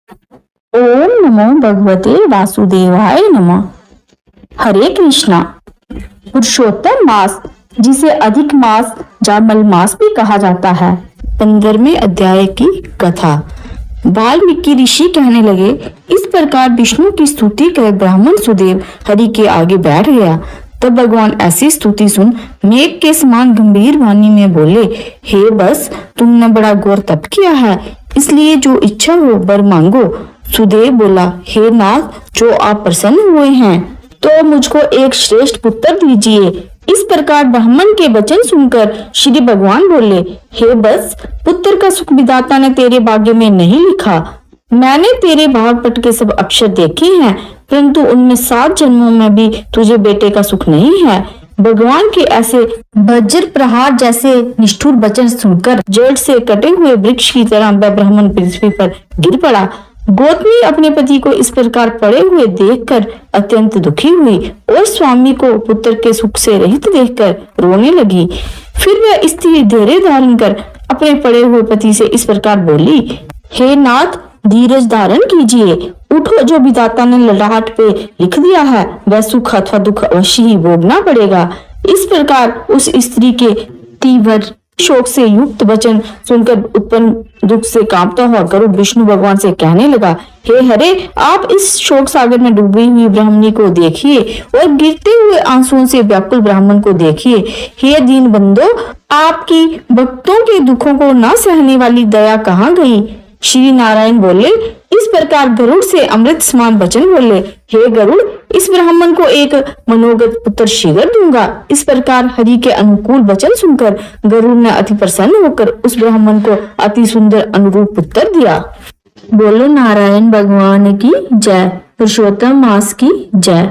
ओम नमो भगवते वासुदेवाय नमः। हरे कृष्णा। पुरुषोत्तम मास, जिसे अधिक मास या मलमास भी कहा जाता है, 15वें अध्याय की कथा। वाल्मीकि ऋषि कहने लगे, इस प्रकार विष्णु की स्तुति कर ब्राह्मण सुदेव हरि के आगे बैठ गया। तब भगवान ऐसी स्तुति सुन मेघ के समान गंभीर वाणी में बोले, हे बस, तुमने बड़ा घोर तप किया है, इसलिए जो इच्छा हो वर मांगो। सुदेव बोला, हे नाथ, जो आप प्रसन्न हुए हैं तो मुझको एक श्रेष्ठ पुत्र दीजिए। इस प्रकार ब्राह्मण के वचन सुनकर श्री भगवान बोले, हे बस, पुत्र का सुख विधाता ने तेरे भाग्य में नहीं लिखा। मैंने तेरे भागपट के सब अक्षर देखे हैं, परंतु उनमें 7 जन्मों में भी तुझे बेटे का सुख नहीं है। भगवान के ऐसे वज्र प्रहार जैसे निष्ठुर वचन सुनकर जड़ से कटे हुए वृक्ष की तरह वह ब्राह्मण पृथ्वी पर गिर पड़ा। गौतमी अपने पति को इस प्रकार पड़े हुए देखकर अत्यंत दुखी हुई और स्वामी को पुत्र के सुख से रहित देखकर रोने लगी। फिर वह स्त्री धैर्य धारण कर अपने पड़े हुए पति से इस प्रकार बोली, हे नाथ, धीरज धारण कीजिए। उठो, जो विधाता ने ललाट पे लिख दिया है वह सुख अथवा दुख अवश्य ही भोगना पड़ेगा। इस प्रकार उस स्त्री के तीव्र शोक से युक्त वचन सुनकर उत्पन्न दुख से कांपता हुआ गरुड़ विष्णु भगवान से कहने लगा, हे हरे, आप इस शोक सागर में डूबी हुई ब्राह्मणी को देखिए और गिरते हुए आंसुओं से व्याकुल ब्राह्मण को देखिए। हे दीन बंधो, आपकी भक्तों के दुखों को न सहने वाली दया कहाँ गई? श्री नारायण बोले, इस प्रकार गरुड़ से अमृत समान वचन बोले, हे गरुड़, इस ब्राह्मण को एक मनोगत पुत्र शीघ्र दूंगा। इस प्रकार हरि के अनुकूल वचन सुनकर गरुड़ ने अति प्रसन्न होकर उस ब्राह्मण को अति सुंदर अनुरूप पुत्र दिया। बोलो नारायण भगवान की जय। पुरुषोत्तम मास की जय।